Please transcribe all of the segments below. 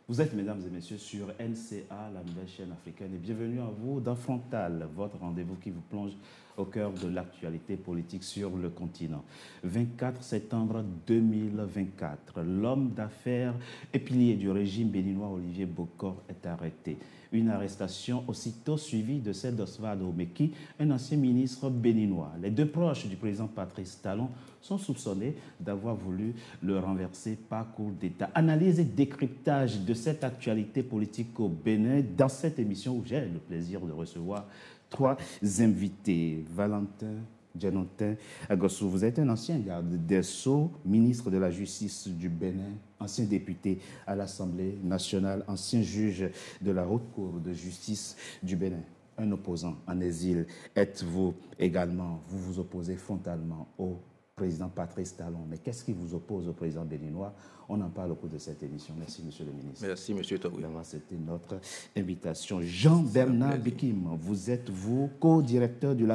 Vous êtes, mesdames et messieurs, sur NCA, la nouvelle chaîne africaine, et bienvenue à vous dans Frontal, votre rendez-vous qui vous plonge au cœur de l'actualité politique sur le continent. 24 septembre 2024, l'homme d'affaires et pilier du régime béninois Olivier Bokor est arrêté. Une arrestation aussitôt suivie de celle d'Oswald Omeki, un ancien ministre béninois. Les deux proches du président Patrice Talon sont soupçonnés d'avoir voulu le renverser par coup d'État. Analyse et décryptage de cette actualité politique au Bénin dans cette émission où j'ai le plaisir de recevoir trois invités. Valentin Djanotin Agossou, vous êtes un ancien garde des Sceaux, ministre de la Justice du Bénin, ancien député à l'Assemblée nationale, ancien juge de la Haute Cour de justice du Bénin. Un opposant en exil. Êtes-vous également, vous vous opposez frontalement au président Patrice Talon. Mais qu'est-ce qui vous oppose au président béninois? On en parle au cours de cette émission. Merci, monsieur le ministre. Merci, monsieur Togoui. C'était notre invitation. Jean-Bernard Bikim, vous êtes, vous, co-directeur du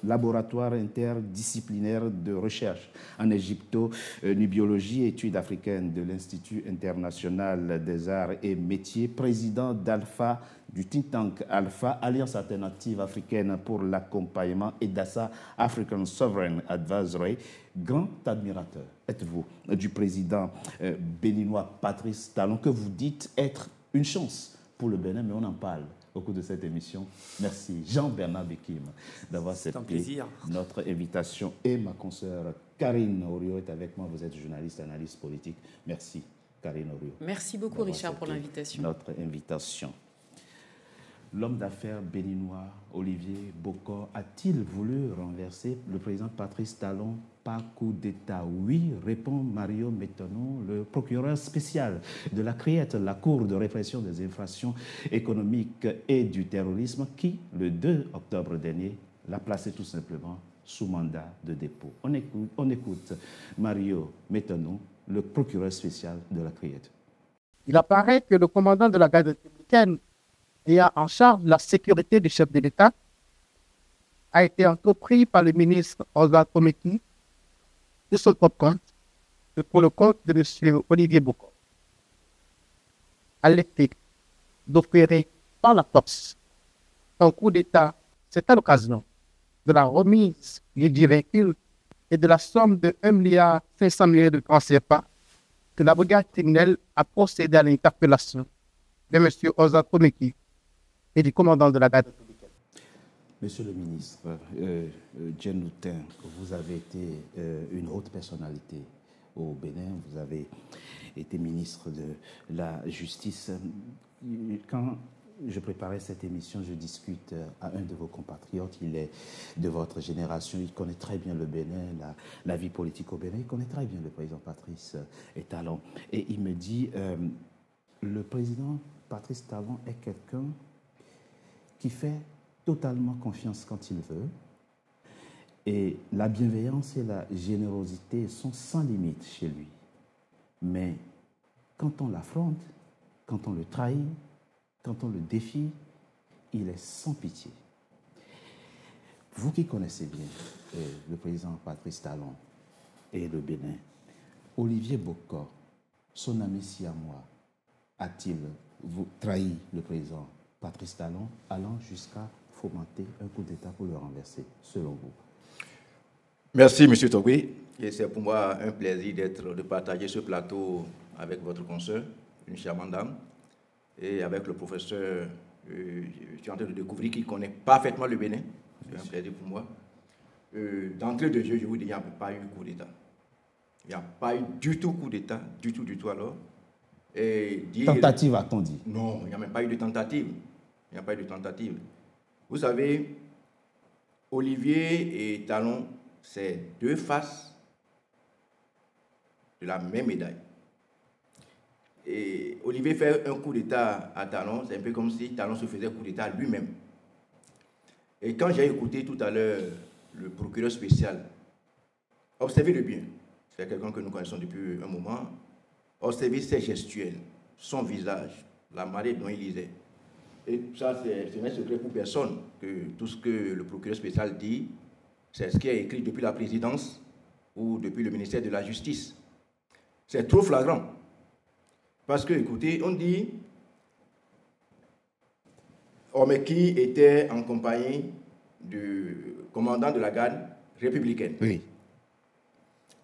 laboratoire interdisciplinaire de recherche en égypto-nubiologie et études africaines de l'Institut international des arts et métiers, président d'Alpha, du think tank Alpha, Alliance alternative africaine pour l'accompagnement, et d'ASSA, African Sovereign Advisory. Grand admirateur êtes-vous du président béninois Patrice Talon, que vous dites être une chance pour le Bénin, mais on en parle au cours de cette émission. Merci Jean-Bernard Bikim d'avoir accepté notre invitation. Et ma consoeur Karine Orio est avec moi. Vous êtes journaliste, analyste politique. Merci Karine Orio. Merci beaucoup Richard pour l'invitation. Notre invitation. L'homme d'affaires béninois Olivier Bokor a-t-il voulu renverser le président Patrice Talon par coup d'État? Oui, répond Mario Metonou, le procureur spécial de la CRIET, la Cour de répression des infractions économiques et du terrorisme, qui, le 2 octobre dernier, l'a placé tout simplement sous mandat de dépôt. On écoute Mario Metonou, le procureur spécial de la CRIET. Il apparaît que le commandant de la garde républicaine ayant en charge la sécurité du chef de l'État a été entrepris par le ministre Oswald Omeki de son propre compte et pour le compte de M. Olivier Bokor, à l'effet d'opérer par la force un coup d'État. C'est à l'occasion de la remise du véhicule et de la somme de 1,5 milliard de francs CFA que la brigade criminelle a procédé à l'interpellation de M. Oswald Omeki et du commandant de la garde républicaine. Monsieur le ministre, Djanotin, vous avez été une haute personnalité au Bénin, vous avez été ministre de la Justice. Quand je préparais cette émission, je discute à un de vos compatriotes, il est de votre génération, il connaît très bien le Bénin, la vie politique au Bénin, il connaît très bien le président Patrice Talon. Et il me dit, le président Patrice Talon est quelqu'un qui fait totalement confiance quand il veut. Et la bienveillance et la générosité sont sans limite chez lui. Mais quand on l'affronte, quand on le trahit, quand on le défie, il est sans pitié. Vous qui connaissez bien le président Patrice Talon et le Bénin, Olivier Bokor, son ami siamois, a-t-il trahi le président Patrice Talon, allant jusqu'à fomenter un coup d'État pour le renverser, selon vous? Merci, M. Togoui. Et c'est pour moi un plaisir de partager ce plateau avec votre consoeur, une charmante dame, et avec le professeur, je suis en train de découvrir qu'il connaît parfaitement le Bénin. C'est un plaisir pour moi. D'entrée de jeu, je vous dis, il n'y a pas eu coup d'État. Il n'y a pas eu du tout coup d'État, du tout alors. Tentative, a-t-on dit? Non, il n'y a même pas eu de tentative. Il n'y a pas eu de tentative. Vous savez, Olivier et Talon, c'est deux faces de la même médaille. Et Olivier fait un coup d'État à Talon, c'est un peu comme si Talon se faisait coup d'État lui-même. Et quand j'ai écouté tout à l'heure le procureur spécial, observez-le bien, c'est quelqu'un que nous connaissons depuis un moment, observez ses gestuels, son visage, la manière dont il lisait. Et ça, ce n'est secret pour personne, que tout ce que le procureur spécial dit, c'est ce qui est écrit depuis la présidence ou depuis le ministère de la Justice. C'est trop flagrant. Parce que, écoutez, on dit Omeki était en compagnie du commandant de la garde républicaine. Oui.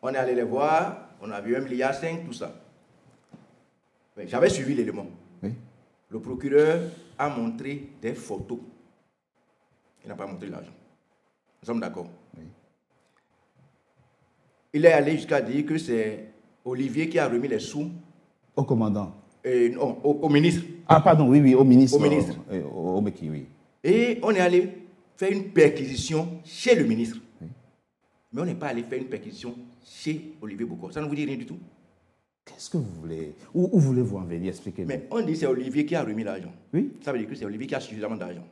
On est allé les voir, on a vu 1,5 milliard, tout ça. J'avais suivi l'élément. Oui. Le procureur a montré des photos. Il n'a pas montré l'argent. Nous sommes d'accord. Oui. Il est allé jusqu'à dire que c'est Olivier qui a remis les sous. Au commandant. Non, au ministre. Ah, pardon, oui, oui, au ministre. Au ministre. Au Meki, oui. Et on est allé faire une perquisition chez le ministre. Oui. Mais on n'est pas allé faire une perquisition chez Olivier Bokor. Ça ne vous dit rien du tout? Qu'est-ce que vous voulez? Où voulez-vous en venir? Expliquez-nous. Mais on dit que c'est Olivier qui a remis l'argent. Oui. Ça veut dire que c'est Olivier qui a suffisamment d'argent.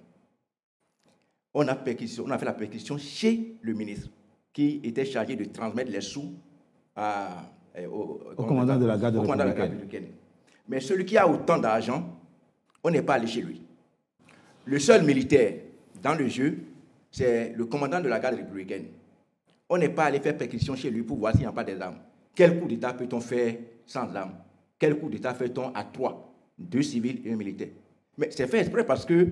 On a fait la perquisition chez le ministre, qui était chargé de transmettre les sous au commandant de la garde républicaine. Mais celui qui a autant d'argent, on n'est pas allé chez lui. Le seul militaire dans le jeu, c'est le commandant de la garde républicaine. On n'est pas allé faire perquisition chez lui pour voir s'il n'y a pas des armes. Quel coup d'État peut-on faire sans armes? Quel coup d'État fait-on à 3, 2 civils et un militaire? Mais c'est fait exprès parce que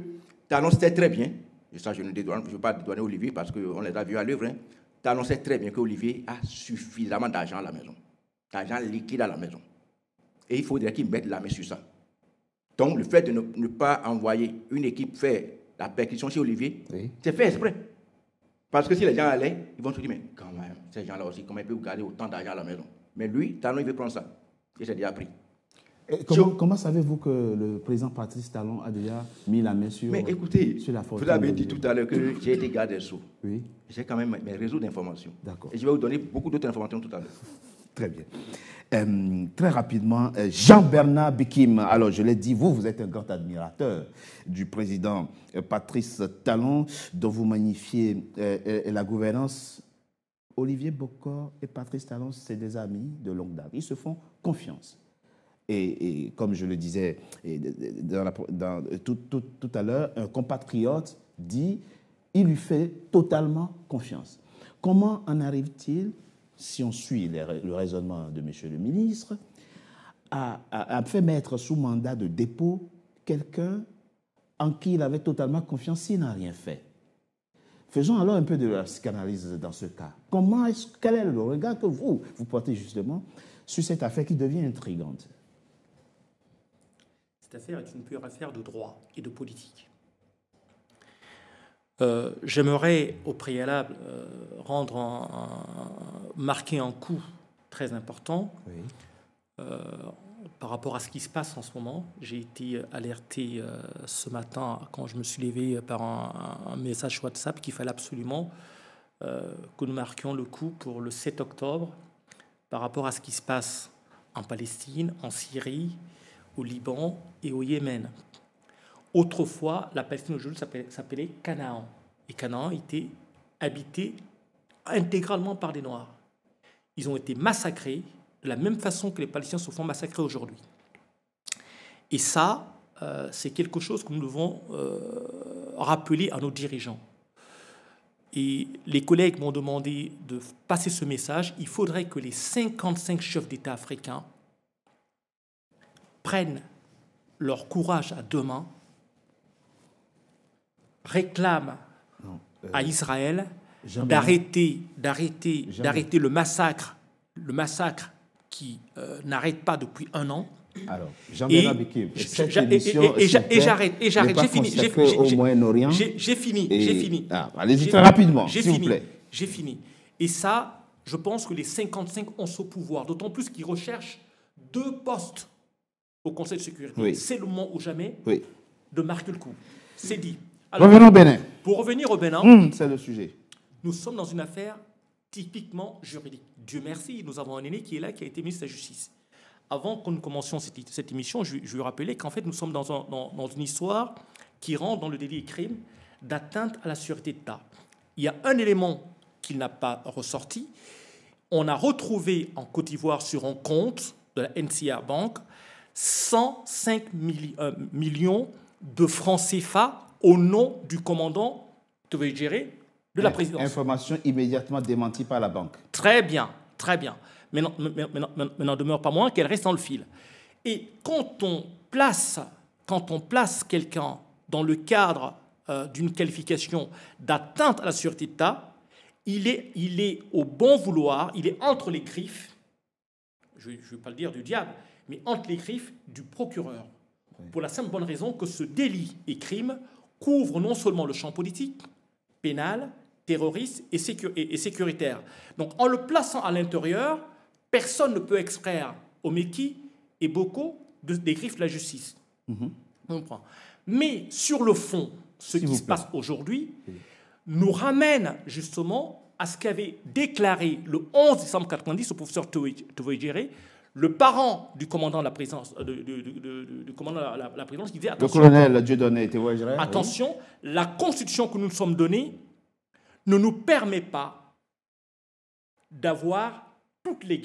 Talon sait très bien, et ça je ne veux pas dédouaner Olivier parce qu'on les a vus à l'œuvre, hein. Talon sait très bien qu'Olivier a suffisamment d'argent à la maison, d'argent liquide à la maison. Et il faudrait qu'il mette la main sur ça. Donc le fait de ne pas envoyer une équipe faire la perquisition chez Olivier, oui, c'est fait exprès. Parce que si les gens allaient, ils vont se dire, mais quand même, ces gens-là aussi, comment ils peuvent garder autant d'argent à la maison? Mais lui, Talon, il veut prendre ça. Et c'est déjà pris. Comment savez-vous que le président Patrice Talon a déjà mis la main sur, mais écoutez, sur la fortune? Vous avez dit tout à l'heure que j'ai été garde des Sceaux. Oui. J'ai quand même mes réseaux d'informations. D'accord. Et je vais vous donner beaucoup d'autres informations tout à l'heure. Très bien. Très rapidement, Jean-Bernard Bikim. Alors, je l'ai dit, vous êtes un grand admirateur du président Patrice Talon, dont vous magnifiez la gouvernance. Olivier Bokor et Patrice Talon, c'est des amis de longue date. Ils se font confiance. Et comme je le disais tout à l'heure, un compatriote dit il lui fait totalement confiance. Comment en arrive-t-il, si on suit le raisonnement de M. le ministre, à faire mettre sous mandat de dépôt quelqu'un en qui il avait totalement confiance s'il n'a rien fait? Faisons alors un peu de la psychanalyse dans ce cas. Quel est le regard que vous portez justement sur cette affaire qui devient intrigante? Cette affaire est une pure affaire de droit et de politique. J'aimerais au préalable marquer un coup très important. Oui. Par rapport à ce qui se passe en ce moment. J'ai été alerté ce matin quand je me suis levé par un message WhatsApp qu'il fallait absolument que nous marquions le coup pour le 7 octobre par rapport à ce qui se passe en Palestine, en Syrie, au Liban et au Yémen. Autrefois, la Palestine aujourd'hui s'appelait Canaan. Et Canaan était habité intégralement par des Noirs. Ils ont été massacrés de la même façon que les Palestiniens se font massacrer aujourd'hui. Et ça, c'est quelque chose que nous devons rappeler à nos dirigeants. Et les collègues m'ont demandé de passer ce message. Il faudrait que les 55 chefs d'État africains prennent leur courage à deux mains, réclament à Israël d'arrêter le massacre qui n'arrête pas depuis un an. Alors, Jean-Bernard Bikim, cette émission j'arrête, j'ai fini. Allez-y très rapidement, s'il vous plaît. J'ai fini. Et ça, je pense que les 55 ont ce pouvoir, d'autant plus qu'ils recherchent 2 postes au Conseil de sécurité. Oui. C'est le moment ou jamais de marquer le coup. C'est dit. Alors, revenons au Bénin. Pour revenir au Bénin, c'est le sujet. Nous sommes dans une affaire typiquement juridique. Dieu merci, nous avons un aîné qui est là, qui a été ministre de la Justice. Avant que nous commencions cette émission, je lui rappelais qu'en fait, nous sommes dans une histoire qui rentre dans le délit et crime d'atteinte à la sûreté d'État. Il y a un élément qu'il n'a pas ressorti. On a retrouvé en Côte d'Ivoire sur un compte de la NCA Bank 105 millions de francs CFA au nom du commandant de la présidence. Information immédiatement démentie par la banque. Très bien, très bien. Mais n'en demeure pas moins qu'elle reste dans le fil. Et quand on place quelqu'un dans le cadre d'une qualification d'atteinte à la sûreté d'État, il est au bon vouloir, il est entre les griffes, je ne vais pas le dire du diable, mais entre les griffes du procureur. Pour la simple bonne raison que ce délit et crime couvre non seulement le champ politique, pénal, terroriste et sécuritaire. Donc en le plaçant à l'intérieur, personne ne peut extraire Omeki et Boko des griffes de la justice. On comprend. Mais sur le fond, ce qui se passe aujourd'hui nous ramène justement à ce qu'avait déclaré le 11 décembre 1990 le professeur Tovoidjere, le parent du commandant de la présidence, du commandant de la présidence, qui disait attention, le colonel Dieudonné Tovoidjere, attention, la constitution que nous nous sommes donnée ne nous permet pas d'avoir tous les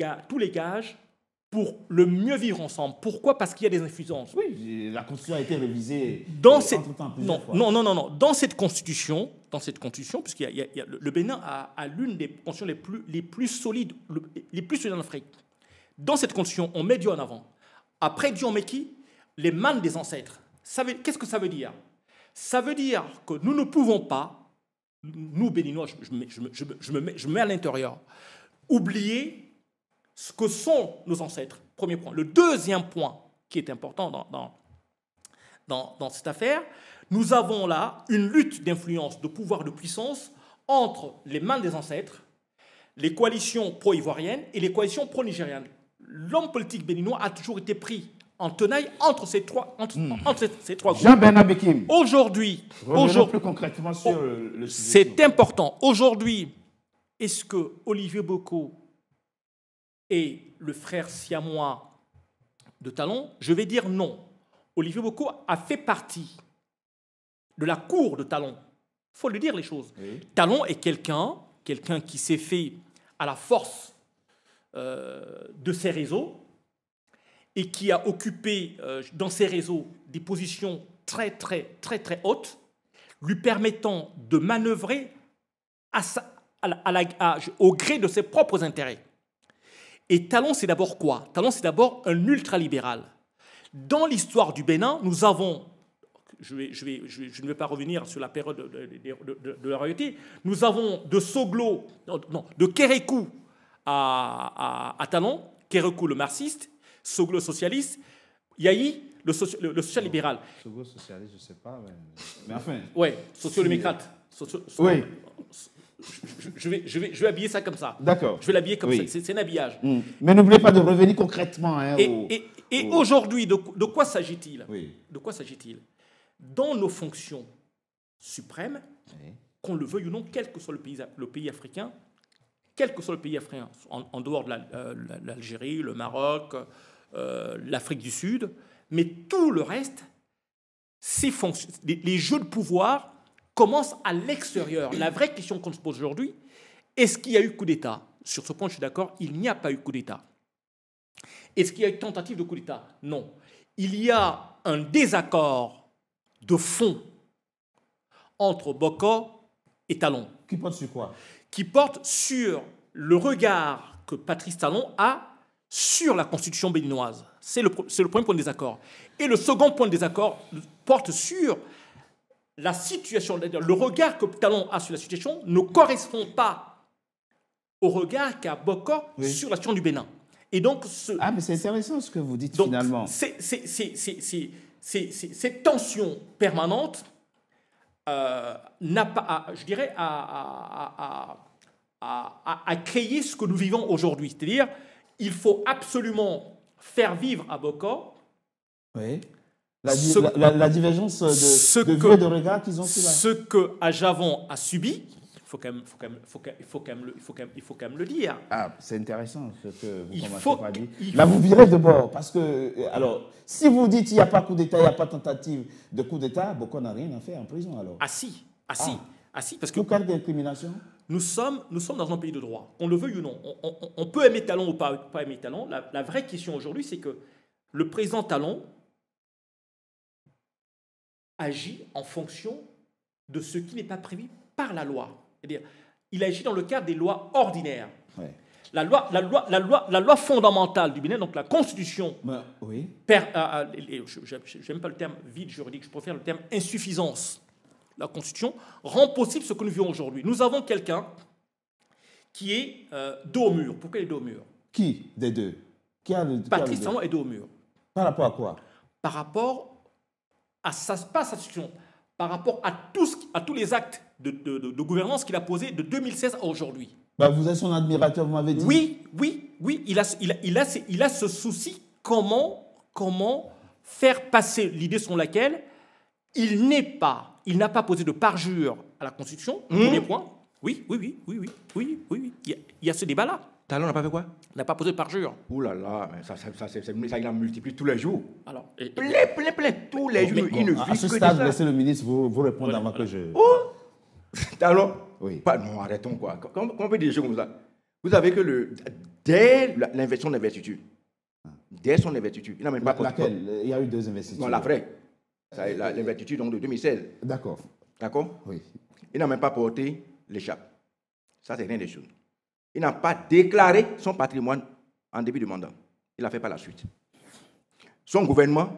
gages pour le mieux vivre ensemble. Pourquoi? Parce qu'il y a des insuffisances. Oui, la Constitution a été révisée entre-temps plusieurs fois. Non. Dans cette Constitution, puisqu'il y a le Bénin a l'une des constitutions les plus solides en Afrique. Dans cette Constitution, on met Dieu en avant. Après Dieu, on met qui? Les mânes des ancêtres. Qu'est-ce que ça veut dire? Ça veut dire que nous ne pouvons pas, nous Béninois, je me mets à l'intérieur, oublier ce que sont nos ancêtres, premier point. Le deuxième point qui est important dans cette affaire, nous avons là une lutte d'influence, de pouvoir, de puissance entre les mains des ancêtres, les coalitions pro-ivoiriennes et les coalitions pro-nigérianes. L'homme politique béninois a toujours été pris en tenaille entre ces trois groupes. Jean-Bernard Bekim. Aujourd'hui, plus concrètement sur le sujet. C'est important. Aujourd'hui, est-ce que Olivier Boko et le frère siamois de Talon? Je vais dire non. Olivier Boko a fait partie de la cour de Talon. Il faut le dire les choses. Oui. Talon est quelqu'un qui s'est fait à la force de ses réseaux et qui a occupé dans ses réseaux des positions très, très, très, très hautes, lui permettant de manœuvrer au gré de ses propres intérêts. Et Talon, c'est d'abord quoi? Talon, c'est d'abord un ultralibéral. Dans l'histoire du Bénin, nous avons, je ne vais pas revenir sur la période de la royauté, nous avons de Soglo, de Kérékou à Talon, Kérékou le marxiste, Soglo socialiste, Yahi le social-libéral. Soglo socialiste, je ne sais pas, mais enfin... Oui, sociodémocrate. Oui. Je vais habiller ça comme ça. D'accord. Je vais l'habiller comme ça. C'est un habillage. Mais n'oubliez pas de revenir concrètement. Et aujourd'hui, de quoi s'agit-il? De quoi s'agit-il? Dans nos fonctions suprêmes, qu'on le veuille ou non, quel que soit le pays africain, en dehors de l'Algérie, le Maroc, l'Afrique du Sud, mais tout le reste, les jeux de pouvoir commence à l'extérieur. La vraie question qu'on se pose aujourd'hui, est-ce qu'il y a eu coup d'État? Sur ce point, je suis d'accord, il n'y a pas eu coup d'État. Est-ce qu'il y a eu tentative de coup d'État? Non. Il y a un désaccord de fond entre Boko et Talon. Qui porte sur quoi? Qui porte sur le regard que Patrice Talon a sur la constitution béninoise. C'est le premier point de désaccord. Et le second point de désaccord porte sur la situation, le regard que Talon a sur la situation ne correspond pas au regard qu'a Boko sur la situation du Bénin. Et donc mais c'est intéressant ce que vous dites finalement. Cette tension permanente n'a pas, je dirais, à créer ce que nous vivons aujourd'hui. C'est-à-dire, il faut absolument faire vivre à Boko la divergence de vues et de regard qu'ils ont sur la... Ce que Ajavon a subi, il faut quand même le dire. C'est intéressant ce que vous commencez par dire. Là, vous virez de bord, parce que, alors, si vous dites qu'il n'y a pas coup d'État, il n'y a pas tentative de coup d'État, Boko n'a rien à faire en prison, alors. Si, parce que... Tout cas d'incrimination. Nous sommes dans un pays de droit, qu'on le veuille ou non. On peut aimer Talon ou pas aimer Talon. La vraie question aujourd'hui, c'est que le président Talon agit en fonction de ce qui n'est pas prévu par la loi. C'est-à-dire, il agit dans le cadre des lois ordinaires. la loi fondamentale du Bénin, donc la Constitution, oui. j'aime pas le terme vide juridique, je préfère le terme insuffisance. La Constitution rend possible ce que nous vivons aujourd'hui. Nous avons quelqu'un qui est dos au mur. Pourquoi il est dos au mur? Qui des deux? Patrice Talon est dos au mur. Par rapport à quoi? Par rapport à sa situation, par rapport à tous les actes de gouvernance qu'il a posés de 2016 à aujourd'hui. Bah, vous êtes son admirateur, vous m'avez dit. Oui. Il a ce souci comment faire passer l'idée selon laquelle il n'a pas posé de parjure à la Constitution, premier point. Oui. Il y a ce débat-là. Talon n'a pas fait quoi? Il n'a pas posé de parjure. Ouh là là, ça il en multiplie tous les jours. Alors, plein, tous les jours. Il ne vit à ce que stade, de ça. laissez le ministre vous répondre avant que je... Talon, oui. Non, arrêtons quoi. Comment on peut dire des choses comme ça? Vous savez que dès l'investiture d'investiture, dès son investiture, il n'a même pas... Laquelle? Il y a eu 2 investitures. Non, la vraie. L'investiture donc de 2016. D'accord. D'accord? Oui. Il n'a même pas porté l'échappe. Ça, c'est rien des choses. Il n'a pas déclaré son patrimoine en début de mandat. Il l'a fait par la suite. Son gouvernement,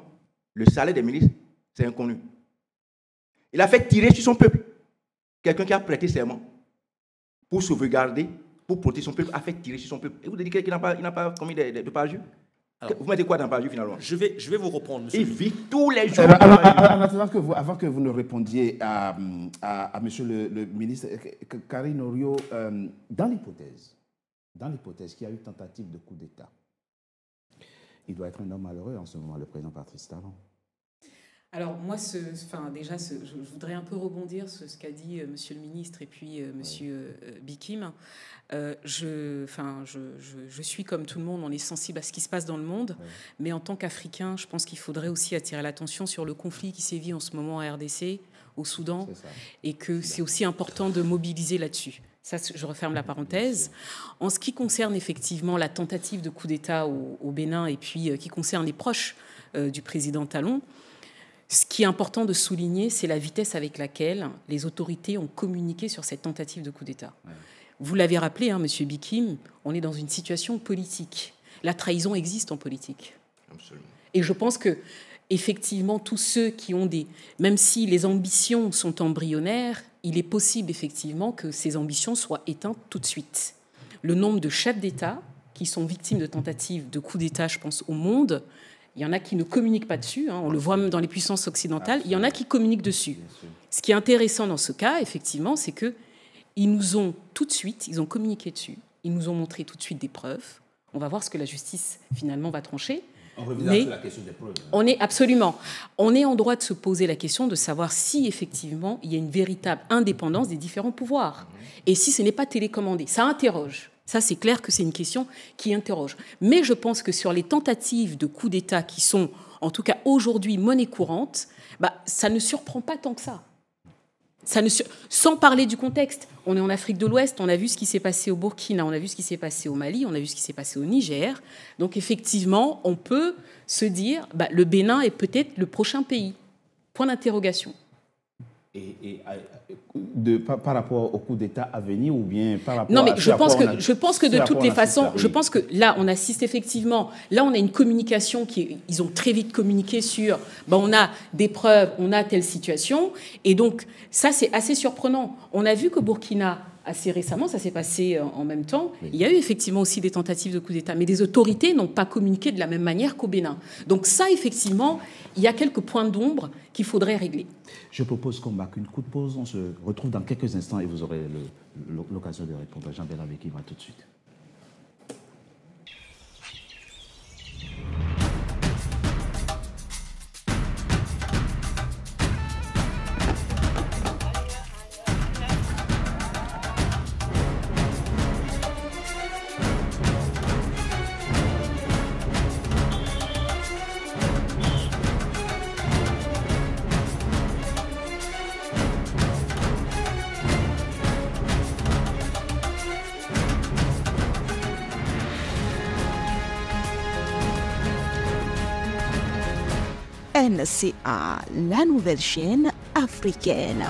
le salaire des ministres, c'est inconnu. Il a fait tirer sur son peuple. Quelqu'un qui a prêté serment pour sauvegarder, pour protéger son peuple, a fait tirer sur son peuple. Et vous dites qu'il n'a pas commis de parjure? Vous mettez quoi dans parjure finalement? Je vais vous reprendre, monsieur. Il vit tous les jours. Avant que vous ne répondiez à monsieur le ministre, Karine Oriot, dans l'hypothèse qu'il y a eu tentative de coup d'État, il doit être un homme malheureux en ce moment, le président Patrice Talon. Alors moi, je voudrais un peu rebondir sur ce qu'a dit monsieur le ministre et puis monsieur Bikim. Je suis comme tout le monde, on est sensible à ce qui se passe dans le monde, mais en tant qu'Africain, je pense qu'il faudrait aussi attirer l'attention sur le conflit qui sévit en ce moment en RDC, au Soudan, et que c'est aussi important de mobiliser là-dessus. Ça, je referme la parenthèse. En ce qui concerne effectivement la tentative de coup d'État au Bénin et puis qui concerne les proches du président Talon, ce qui est important de souligner, c'est la vitesse avec laquelle les autorités ont communiqué sur cette tentative de coup d'État. Ouais. Vous l'avez rappelé, monsieur Bikim, on est dans une situation politique. La trahison existe en politique. Absolument. Et je pense que, effectivement, tous ceux qui ont même si les ambitions sont embryonnaires, il est possible, effectivement, que ces ambitions soient éteintes tout de suite. Le nombre de chefs d'État qui sont victimes de tentatives de coup d'État, je pense, au monde, il y en a qui ne communiquent pas dessus, on le voit même dans les puissances occidentales, il y en a qui communiquent dessus. Ce qui est intéressant dans ce cas, effectivement, c'est qu'ils nous ont tout de suite, ils ont communiqué dessus, ils nous ont montré tout de suite des preuves. On va voir ce que la justice, finalement, va trancher. On revient sur la question des preuves. On est en droit de se poser la question de savoir si, effectivement, il y a une véritable indépendance des différents pouvoirs. Et si ce n'est pas télécommandé. Ça interroge. Ça, c'est clair que c'est une question qui interroge. Mais je pense que sur les tentatives de coup d'État qui sont, en tout cas aujourd'hui, monnaie courante, ça ne surprend pas tant que ça. Sans parler du contexte. On est en Afrique de l'Ouest, on a vu ce qui s'est passé au Burkina, on a vu ce qui s'est passé au Mali, on a vu ce qui s'est passé au Niger. Donc effectivement, on peut se dire, le Bénin est peut-être le prochain pays. Point d'interrogation. Et par rapport au coup d'État à venir ou bien par rapport non, mais à... je pense que de toutes les façons, je pense que là, on assiste effectivement, là, on a une communication ils ont très vite communiqué sur, on a des preuves, on a telle situation, et donc ça, c'est assez surprenant. On a vu qu'au Burkina, assez récemment, ça s'est passé en même temps, il y a eu effectivement aussi des tentatives de coup d'État, mais les autorités n'ont pas communiqué de la même manière qu'au Bénin. Donc ça, effectivement, il y a quelques points d'ombre qu'il faudrait régler. Je propose qu'on marque une courte pause. On se retrouve dans quelques instants et vous aurez l'occasion de répondre. Jean-Bernard Békim, à tout de suite. NCA, la nouvelle chaîne africaine.